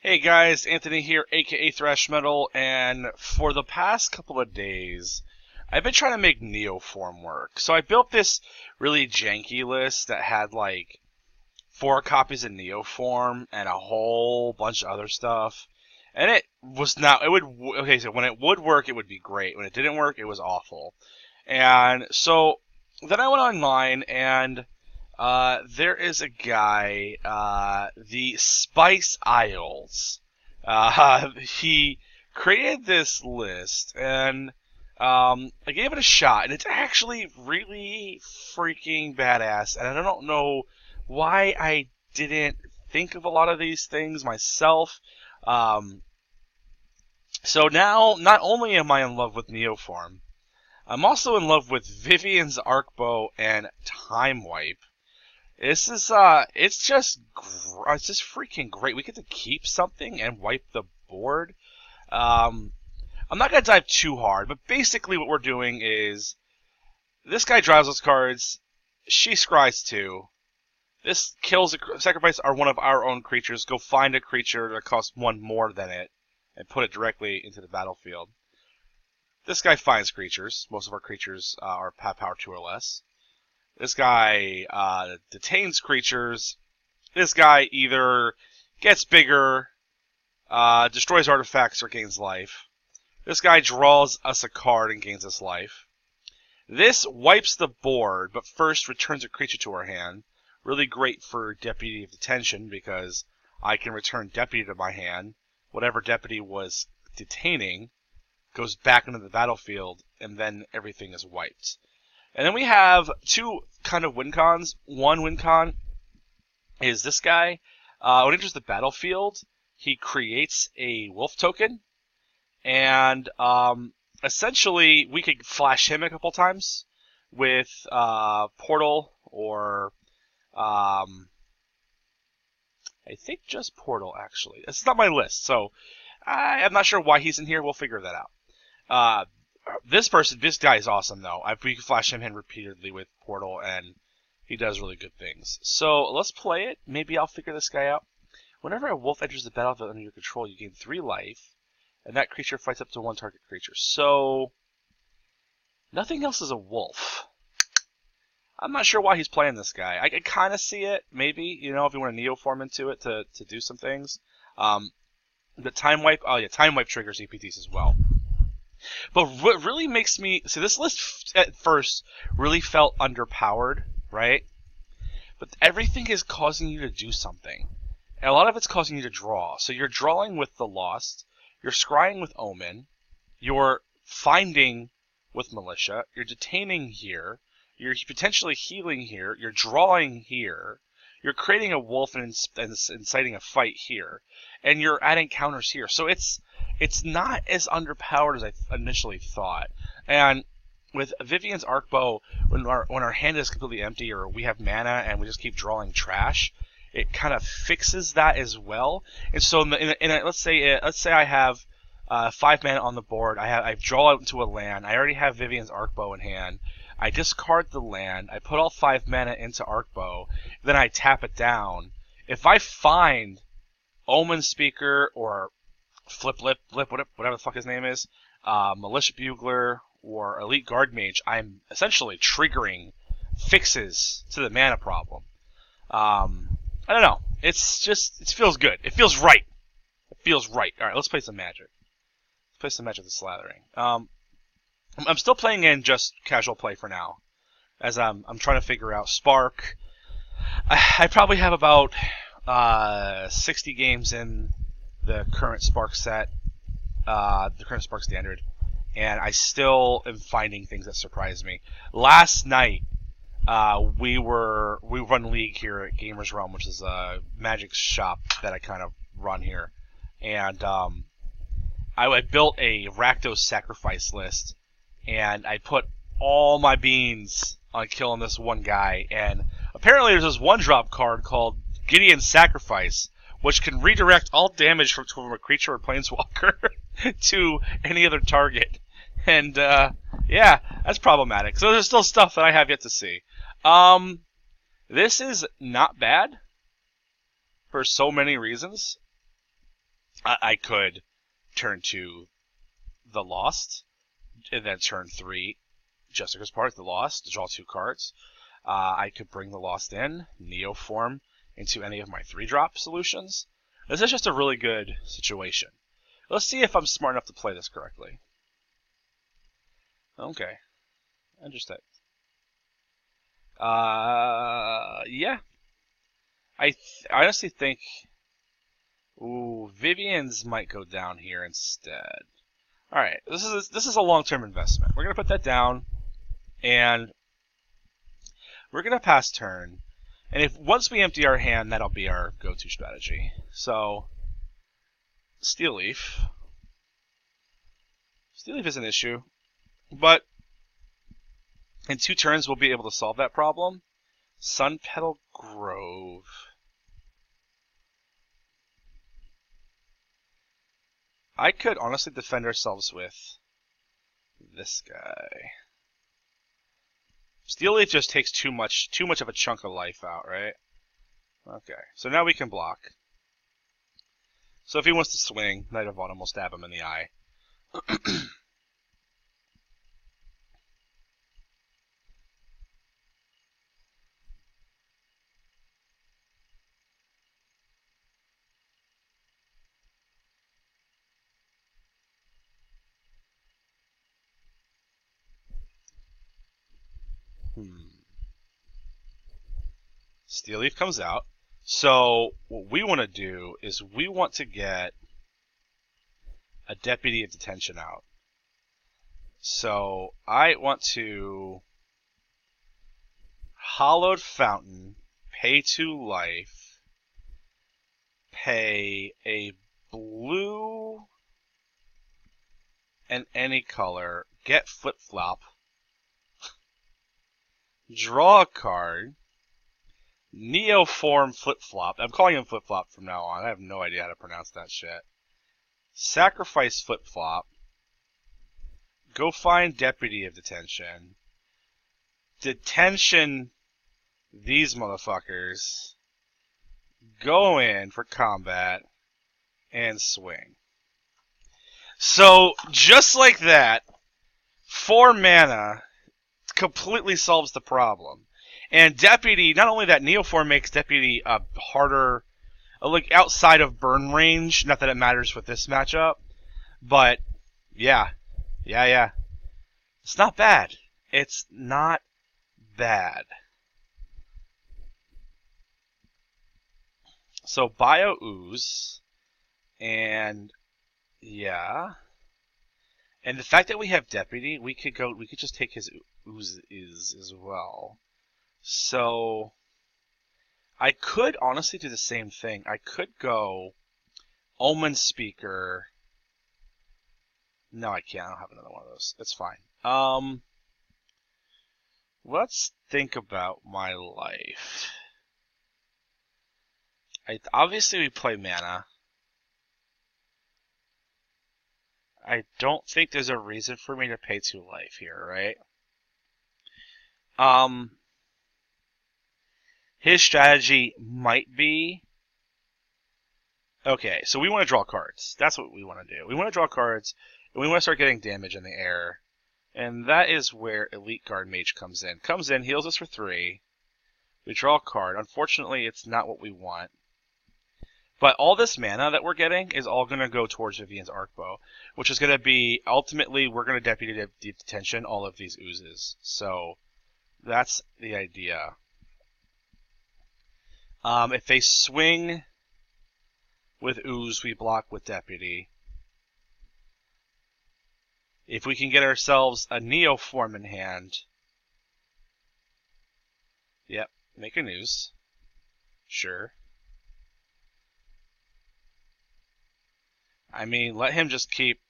Hey guys, Anthony here, aka Thrash Metal, and for the past couple of days, I've been trying to make Neoform work. So I built this really janky list that had like 4 copies of Neoform and a whole bunch of other stuff. And it was not, it would, okay, so when it would work, it would be great. When it didn't work, it was awful. And so then I went online and there is a guy, the Spice Isles. He created this list, and I gave it a shot, and it's actually really freaking badass. And I don't know why I didn't think of a lot of these things myself. So now, not only am I in love with Neoform, I'm also in love with Vivian's Arcbow and Time Wipe. This is it's just freaking great. We get to keep something and wipe the board. I'm not gonna dive too hard, but basically what we're doing is this guy drives those cards. She scries 2. This kills a sacrifice one of our own creatures. Go find a creature that costs 1 more than it and put it directly into the battlefield. This guy finds creatures. Most of our creatures are power 2 or less. This guy detains creatures. This guy either gets bigger, destroys artifacts, or gains life. This guy draws us a card and gains us life. This wipes the board, but first returns a creature to our hand. Really great for Deputy of Detention, because I can return Deputy to my hand. Whatever Deputy was detaining goes back into the battlefield, and then everything is wiped. And then we have 2 kind of win cons. One win con is this guy. When he enters the battlefield, he creates a wolf token. And essentially, we could flash him a couple times with Portal or I think just Portal, actually. It's not my list, so I'm not sure why he's in here. We'll figure that out. This guy is awesome, though. We can flash him in repeatedly with Portal, and he does really good things. So let's play it. Maybe I'll figure this guy out. Whenever a wolf enters the battlefield under your control, you gain 3 life, and that creature fights up to 1 target creature. So nothing else is a wolf. I'm not sure why he's playing this guy. I can kind of see it, maybe, if you want to Neoform into it to do some things. The Time Wipe, Time Wipe triggers EPTs as well. But what really makes me... See, this list at first really felt underpowered, right? But everything is causing you to do something. And a lot of it's causing you to draw. So you're drawing with the Lost. You're scrying with Omen. You're finding with Militia. You're detaining here. You're potentially healing here. You're drawing here. You're creating a wolf and inciting a fight here. And you're adding counters here. So it's not as underpowered as I initially thought. And with Vivian's Arcbow, when our hand is completely empty or we have mana and we just keep drawing trash, it kind of fixes that as well. And so let's say I have 5 mana on the board. I draw out into a land. I already have Vivian's Arcbow in hand. I discard the land. I put all 5 mana into Arcbow. Then I tap it down. If I find Omen Speaker or Flip Lip, whatever the fuck his name is, Militia Bugler, or Elite Guard Mage, I'm essentially triggering fixes to the mana problem. I don't know. It feels good. It feels right. It feels right. Alright, let's play some Magic. Let's play some Magic the Slathering. I'm still playing in just casual play for now, as I'm trying to figure out Spark. I probably have about 60 games in the current Spark set, the current Spark standard, and I still am finding things that surprise me. Last night, we run League here at Gamers Realm, which is a Magic shop that I kind of run here, and I built a Rakdos sacrifice list, and I put all my beans on killing this one guy, and apparently there's this 1-drop card called Gideon's Sacrifice, which can redirect all damage from a creature or planeswalker to any other target. And, yeah, that's problematic. So there's still stuff that I have yet to see. This is not bad for so many reasons. I could turn 2 the Lost, and then turn 3 Jessica's Part, the Lost, draw 2 cards. I could bring the Lost in, Neoform into any of my 3-drop solutions. This is just a really good situation. Let's see if I'm smart enough to play this correctly. Okay. Interesting. Yeah. I honestly think... Ooh, Vivian's might go down here instead. Alright, this is a long-term investment. We're going to put that down, and we're going to pass turn. And if once we empty our hand, that'll be our go-to strategy. So, Steel Leaf. Steel Leaf is an issue, but in 2 turns we'll be able to solve that problem. Sun Petal Grove. I could honestly defend ourselves with this guy. Steel Leaf just takes too much of a chunk of life out, right? Okay, so now we can block. So if he wants to swing, Knight of Autumn will stab him in the eye. Steel Leaf comes out. So what we want to do is we want to get a Deputy of Detention out. So I want to Hallowed Fountain, pay 2 life, pay a blue and any color, get Flip Flop, draw a card, Neoform Flip Flop. I'm calling him Flip Flop from now on. I have no idea how to pronounce that shit. Sacrifice Flip Flop. Go find Deputy of Detention. Detention these motherfuckers. Go in for combat. And swing. So, just like that, 4 mana completely solves the problem. And Deputy, not only that, Neoform makes Deputy harder, like outside of burn range. Not that it matters with this matchup, but yeah. It's not bad. It's not bad. So Bio Ooze, and yeah, and the fact that we have Deputy, we could just take his Ooze as well. So I could honestly do the same thing. I could go Omen Speaker. No, I can't. I don't have another one of those. It's fine. Let's think about my life. Obviously, we play mana. I don't think there's a reason for me to pay 2 life here, right? His strategy might be... Okay, so we want to draw cards. That's what we want to do. We want to draw cards, and we want to start getting damage in the air. And that is where Elite Guard Mage comes in. Comes in, heals us for 3. We draw a card. Unfortunately, it's not what we want. But all this mana that we're getting is all going to go towards Vivian's Arcbow, which is going to be, ultimately, we're going to Deputy Deep Detention all of these oozes. So, that's the idea. If they swing with ooze, we block with Deputy. If we can get ourselves a Neoform in hand, yep, make an ooze. Sure. I mean, let him just keep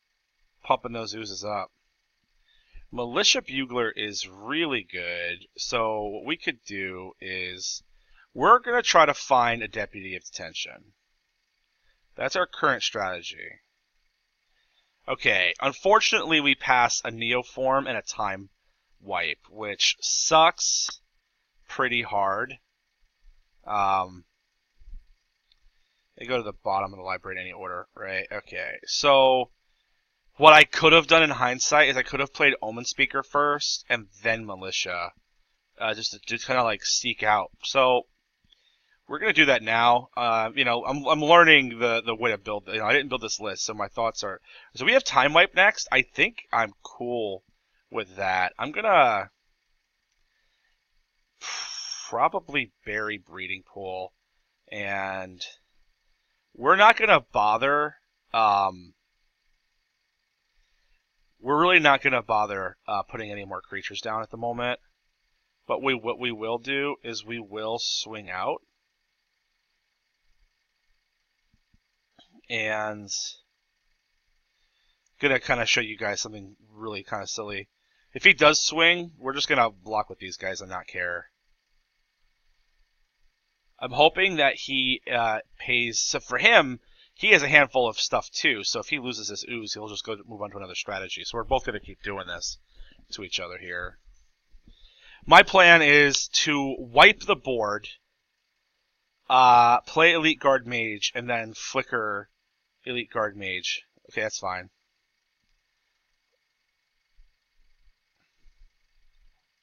pumping those oozes up. Militia Bugler is really good, so what we could do is we're going to try to find a Deputy of Detention. That's our current strategy. Okay, unfortunately we pass a Neoform and a Time Wipe, which sucks pretty hard. They go to the bottom of the library in any order, right? Okay. So what I could have done in hindsight is I could have played Omen Speaker first and then Militia, just to kind of like seek out. So we're gonna do that now. I'm learning the way to build. I didn't build this list, so my thoughts are. So we have Time Wipe next. I think I'm cool with that. I'm gonna probably bury Breeding Pool, and we're not gonna bother. We're really not gonna bother putting any more creatures down at the moment. But what we will do is we will swing out. And gonna kind of show you guys something really kind of silly. If he does swing, we're just gonna block with these guys and not care. I'm hoping that he pays. So for him, he has a handful of stuff too. So if he loses this ooze, he'll just go move on to another strategy. So we're both gonna keep doing this to each other here. My plan is to wipe the board, play Elite Guard Mage, and then flicker Elite Guard Mage. Okay, that's fine.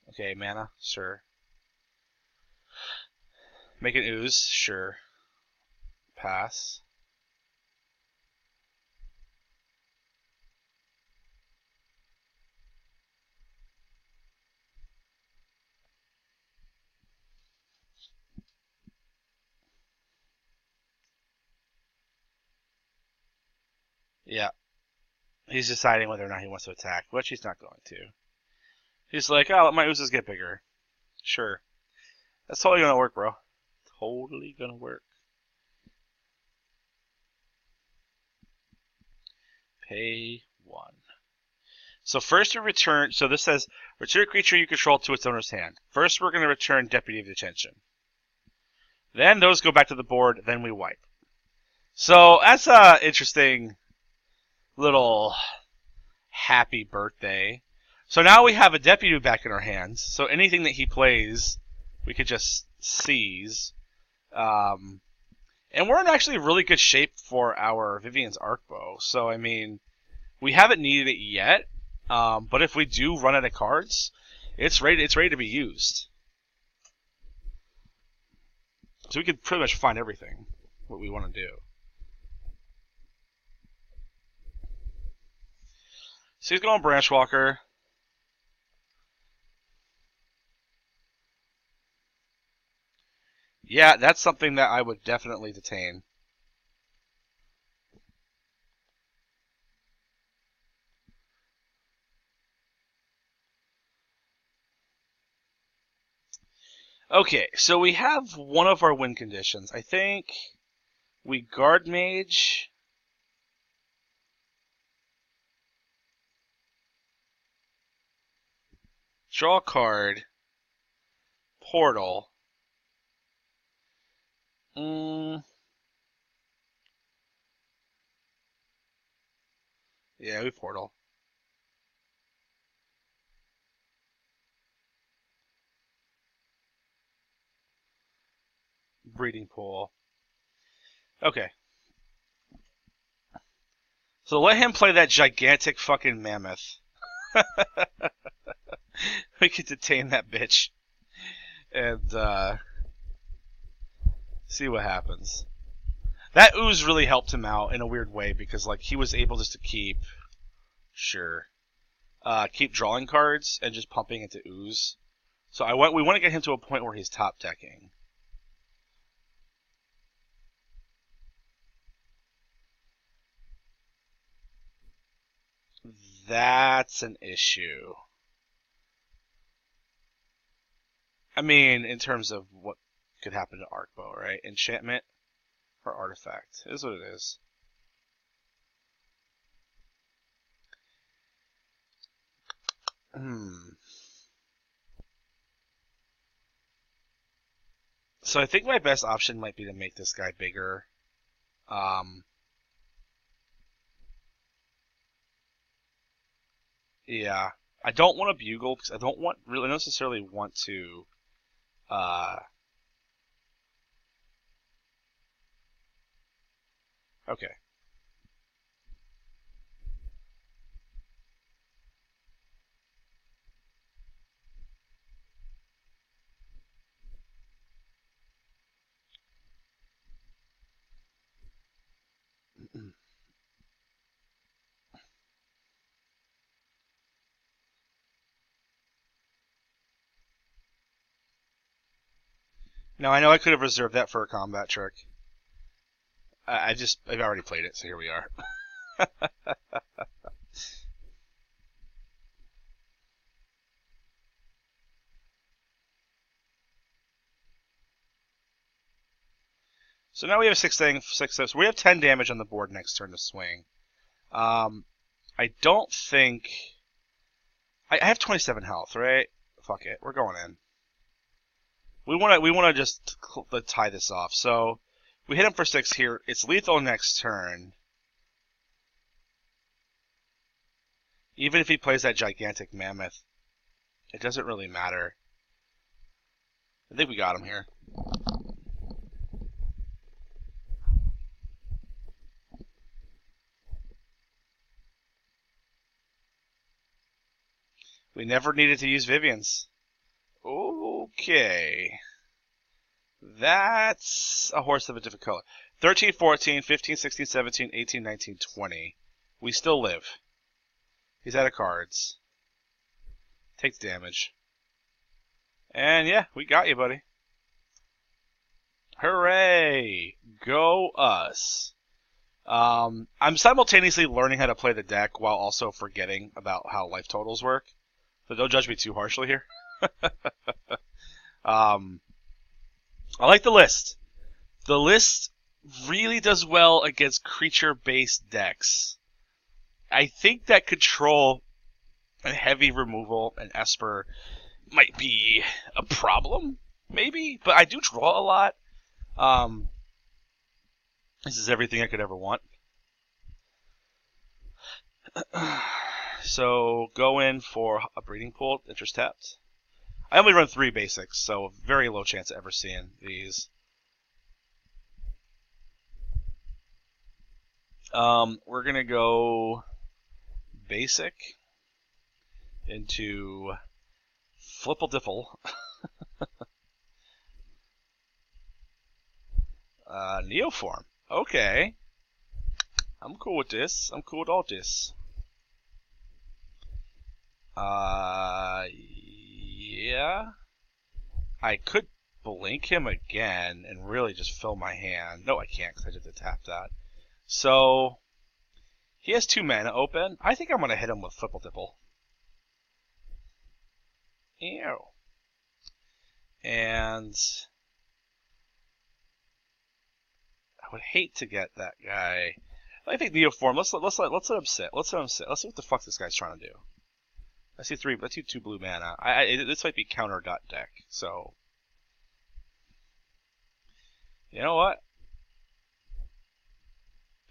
Okay, mana, sure. Make an ooze, sure. Pass. Yeah. He's deciding whether or not he wants to attack, which he's not going to. He's like, oh, let my oozes get bigger. Sure. That's totally gonna work, bro. Totally gonna work. Pay 1. So first we return, so this says, return a creature you control to its owner's hand. First we're gonna return Deputy of Detention. Then those go back to the board, then we wipe. So that's a interesting little happy birthday. So now we have a Deputy back in our hands, so anything that he plays, we could just seize. And we're in actually really good shape for our Vivian's Arcbow. So, I mean, we haven't needed it yet, but if we do run out of cards, it's ready to be used. So we could pretty much find everything, what we want to do. So he's going Branchwalker. Yeah, that's something that I would definitely detain. Okay, so we have one of our win conditions. I think we Guard Mage. Draw a card. Portal. Yeah, we Portal. Breeding Pool. Okay. So let him play that gigantic fucking mammoth. We can detain that bitch. And, see what happens. That ooze really helped him out in a weird way because, like, he was able just to keep... Sure. Keep drawing cards and just pumping into ooze. So we want to get him to a point where he's top decking. That's an issue. I mean, in terms of what could happen to Arcbow, right? Enchantment or artifact. It is what it is. So I think my best option might be to make this guy bigger. Yeah. I don't want a bugle because I don't really necessarily want to Okay. Now, I know I could have reserved that for a combat trick. I've already played it, so here we are. So now we have six. So we have 10 damage on the board next turn to swing. I don't think I have 27 health, right? Fuck it, we're going in. We want to just tie this off. So we hit him for 6 here. It's lethal next turn. Even if he plays that gigantic mammoth, it doesn't really matter. I think we got him here. We never needed to use Vivian's. Okay. That's a horse of a different color. 13, 14, 15, 16, 17, 18, 19, 20. We still live. He's out of cards. Take the damage. And yeah, we got you, buddy. Hooray! Go us. I'm simultaneously learning how to play the deck while also forgetting about how life totals work. So don't judge me too harshly here. I like the list. The list really does well against creature-based decks. I think that control and heavy removal and Esper might be a problem, maybe, but I do draw a lot. This is everything I could ever want. So go in for a breeding pool, interest tapped. I only run 3 basics, so very low chance of ever seeing these. We're gonna go basic into Flipple-Diffle. Neoform. Okay. I'm cool with this. I'm cool with all this. Yeah. I could blink him again and really just fill my hand. No, I can't because I just tap that. So, he has 2 mana open. I think I'm going to hit him with Flipple-Diffle. Ew. And I would hate to get that guy. I think Neoform. Let's let him sit. Let's let him sit. Let's see what the fuck this guy's trying to do. I see 2 blue mana. This might be counter dot deck. So, you know what?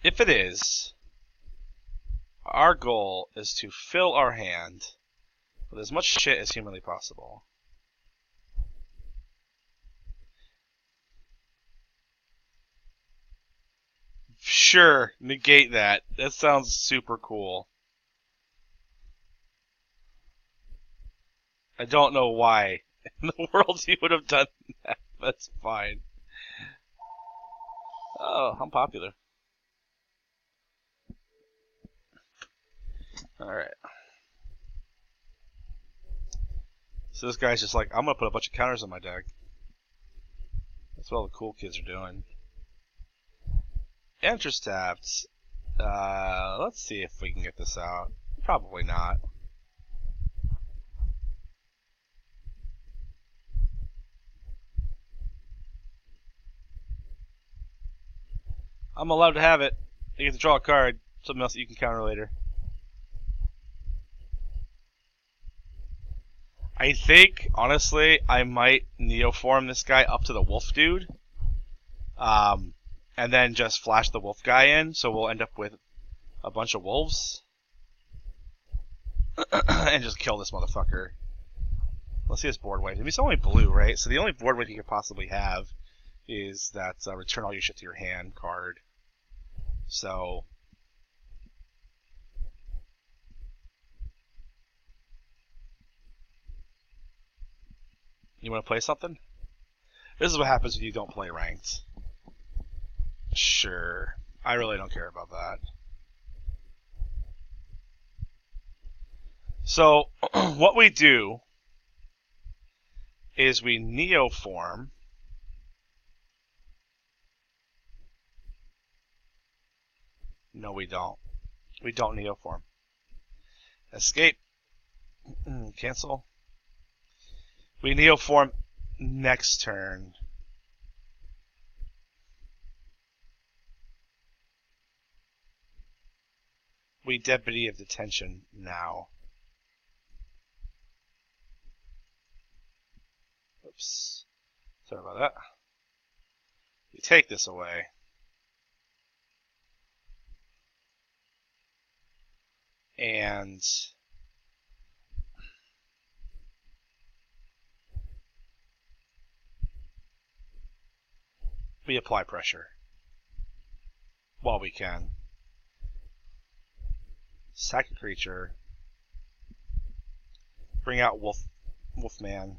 If it is, our goal is to fill our hand with as much shit as humanly possible. Sure, negate that. That sounds super cool. I don't know why in the world you would have done that. That's fine. Oh, I'm popular. Alright. So this guy's just like, I'm gonna put a bunch of counters on my deck. That's what all the cool kids are doing. Interest tapped. Let's see if we can get this out. Probably not. I'm allowed to have it. You get to draw a card. Something else that you can counter later. I think, honestly, I might Neoform this guy up to the wolf dude. And then just flash the wolf guy in, so we'll end up with a bunch of wolves. And just kill this motherfucker. Let's see his board weight. He's only blue, right? So the only board weight he could possibly have is that return all your shit to your hand card. So you want to play something? This is what happens when you don't play ranked. Sure. I really don't care about that. So, what we do is we neoform. No, we don't. We don't neoform. Escape. Cancel. We neoform next turn. We Deputy of Detention now. Oops. Sorry about that. We take this away. And we apply pressure while we can. Sack a creature. Bring out Wolfman.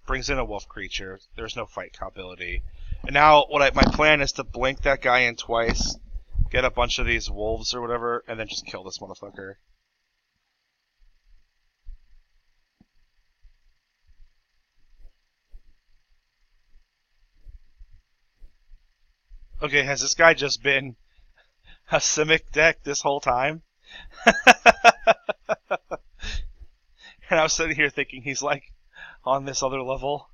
Brings in a wolf creature. There's no fight ability. And now my plan is to blink that guy in twice, get a bunch of these wolves or whatever, and then just kill this motherfucker. Okay, has this guy just been a Simic deck this whole time? And I was sitting here thinking he's like on this other level.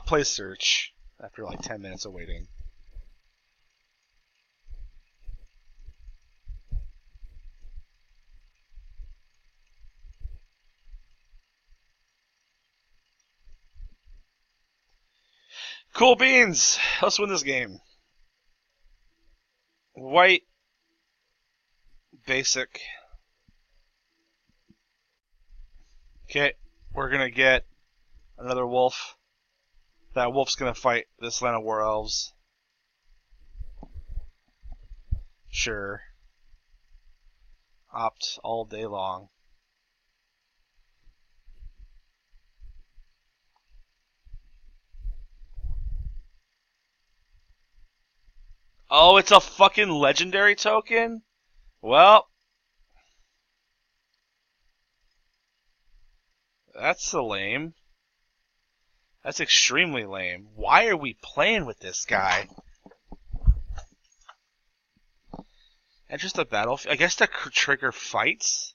Play search after like 10 minutes of waiting. Cool beans! Let's win this game. White. Basic. Okay, we're gonna get another wolf. That wolf's gonna fight this land of war elves. Sure. Opt all day long. Oh, it's a fucking legendary token? Well, that's so lame. That's extremely lame. Why are we playing with this guy? And just a battlefield. I guess the trigger fights?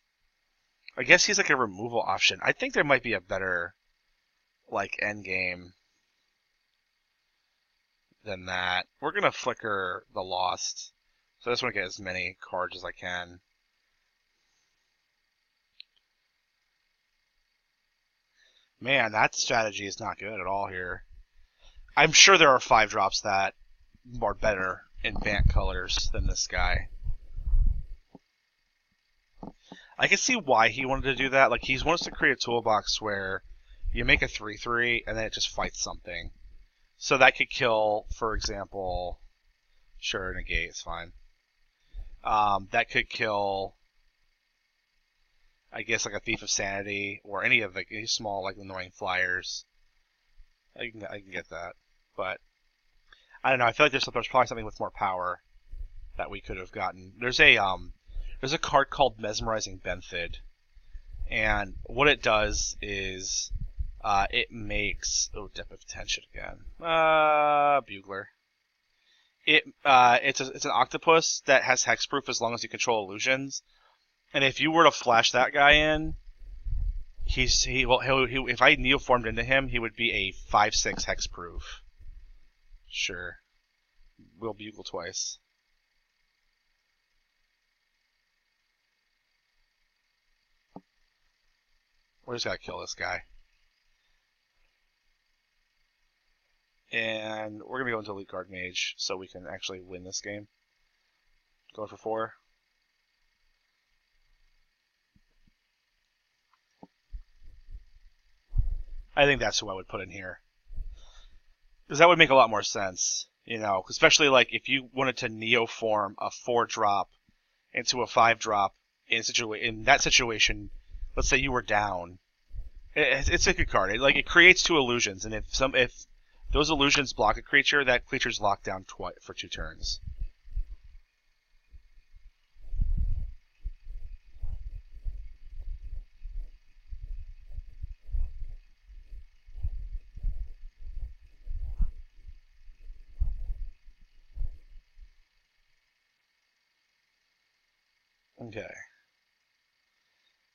I guess he's like a removal option. I think there might be a better, like, end game than that. We're gonna flicker the Lost. So I just want to get as many cards as I can. Man, that strategy is not good at all here. I'm sure there are 5-drops that are better in Bant colors than this guy. I can see why he wanted to do that. Like, he wants to create a toolbox where you make a 3/3 and then it just fights something. So that could kill, for example, sure, negate is fine. That could kill, I guess, like a Thief of Sanity or any of the small, like, annoying flyers. I can get that, but I don't know. I feel like there's probably something with more power that we could have gotten. There's a card called Mesmerizing Benthid, and what it does is it makes Depth of Tension again. Bugler. It's an octopus that has hexproof as long as you control illusions, and if you were to flash that guy in, if I neoformed into him, he would be a 5/6 hexproof. Sure, we'll bugle twice. We just gotta kill this guy. And we're gonna go into Elite Guard Mage so we can actually win this game. Going for 4. I think that's who I would put in here. Because that would make a lot more sense, you know, especially like if you wanted to neoform a 4-drop into a 5-drop in that situation, let's say you were down. It's a good card. It creates 2 illusions, and if those illusions block a creature, that creature's locked down for 2 turns. Okay.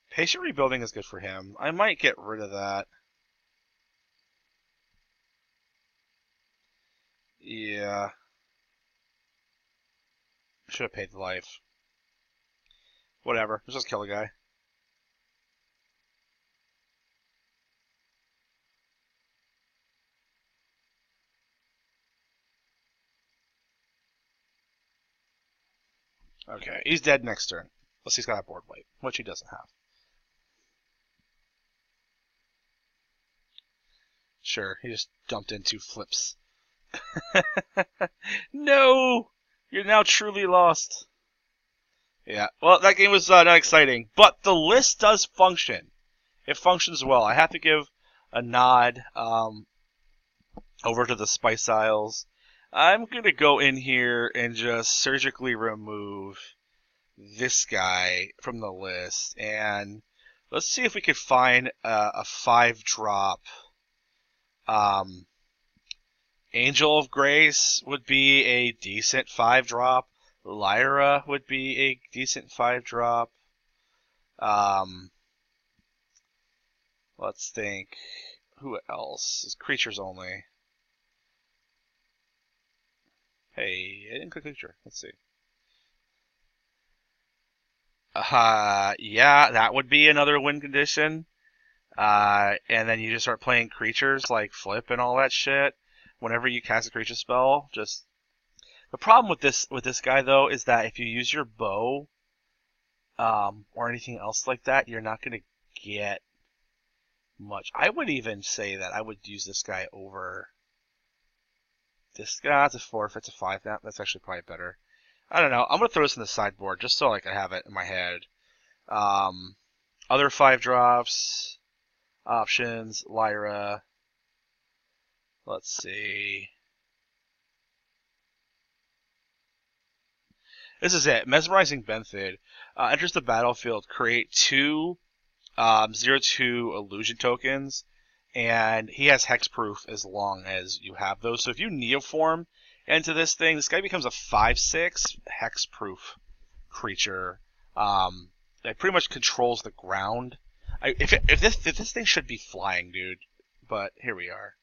Patient Rebuilding is good for him. I might get rid of that. Yeah. Should have paid the life. Whatever. Let's just kill the guy. Okay. He's dead next turn. Unless he's got a board wipe, which he doesn't have. Sure, he just dumped in 2 flips. No! You're now truly lost. Yeah, well, that game was not exciting, but the list does function. It functions well. I have to give a nod over to the Spice Isles. I'm going to go in here and just surgically remove this guy from the list, and let's see if we could find a 5-drop. Angel of Grace would be a decent 5-drop. Lyra would be a decent 5-drop. Let's think. Who else? It's creatures only. Hey, I didn't click creature. Let's see. Yeah, that would be another win condition. And then you just start playing creatures like Flip and all that shit. Whenever you cast a creature spell, just the problem with this guy though is that if you use your bow, or anything else like that, you're not gonna get much. I would even say that I would use this guy over this guy. It's a 4. If it's a 5, that's actually probably better. I don't know. I'm gonna throw this in the sideboard just so like I have it in my head. Other 5-drops options, Lyra. Let's see. This is it. Mesmerizing Benthid. Enters the battlefield. Create 2 0/2 illusion tokens, and he has hexproof as long as you have those. So if you neoform into this thing, this guy becomes a 5/6 hexproof creature. That pretty much controls the ground. If this thing should be flying, dude, but here we are.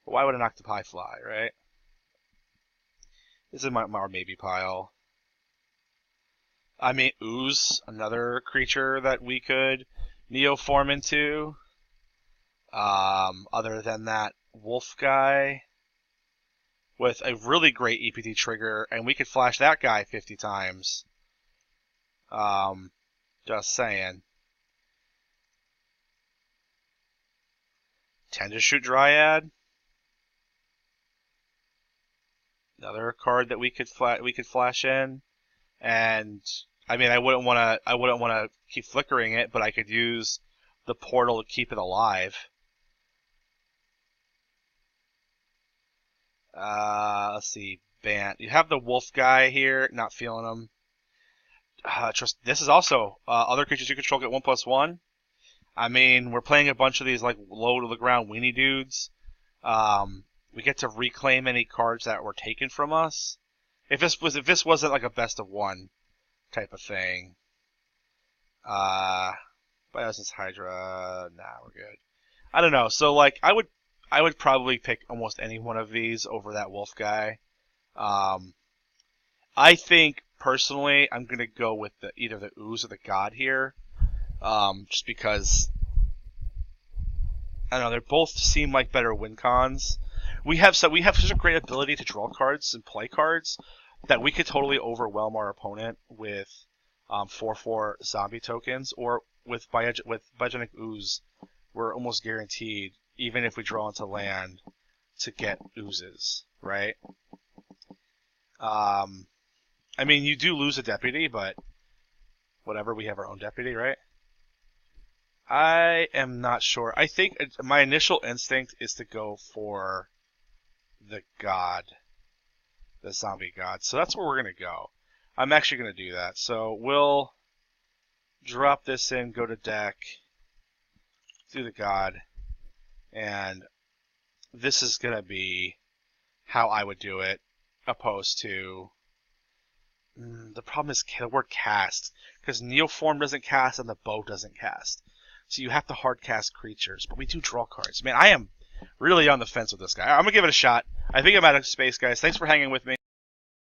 Why would an octopi fly, right? This is my maybe pile. I mean, Ooze, another creature that we could neoform into. Other than that, Wolf guy with a really great EPT trigger, and we could flash that guy 50 times. Just saying. Tend to Shoot Dryad. Another card that we could flash in, and I mean I wouldn't want to keep flickering it, but I could use the portal to keep it alive. Let's see, Bant. You have the wolf guy here. Not feeling him. This is also other creatures you control get 1/1. I mean, we're playing a bunch of these like low to the ground weenie dudes. We get to reclaim any cards that were taken from us. If this wasn't like a best of 1 type of thing. Biosis Hydra. Nah, we're good. I don't know. So like I would probably pick almost any one of these over that wolf guy. I think personally I'm gonna go with either the Ooze or the God here. Just because I don't know, they both seem like better win cons. We have such a great ability to draw cards and play cards that we could totally overwhelm our opponent with 4/4 zombie tokens, or with Biogenic Ooze, we're almost guaranteed even if we draw into land to get oozes, right? I mean, you do lose a deputy, but whatever, we have our own deputy, right? I am not sure. I think my initial instinct is to go for the god, the zombie god. So that's where we're going to go. I'm actually going to do that. So we'll drop this in, go to deck, do the god, and this is going to be how I would do it, opposed to... the problem is the word cast, because Neoform doesn't cast and the bow doesn't cast. So you have to hard cast creatures, but we do draw cards. Man, I am really on the fence with this guy. I'm going to give it a shot. I think I'm out of space, guys. Thanks for hanging with me.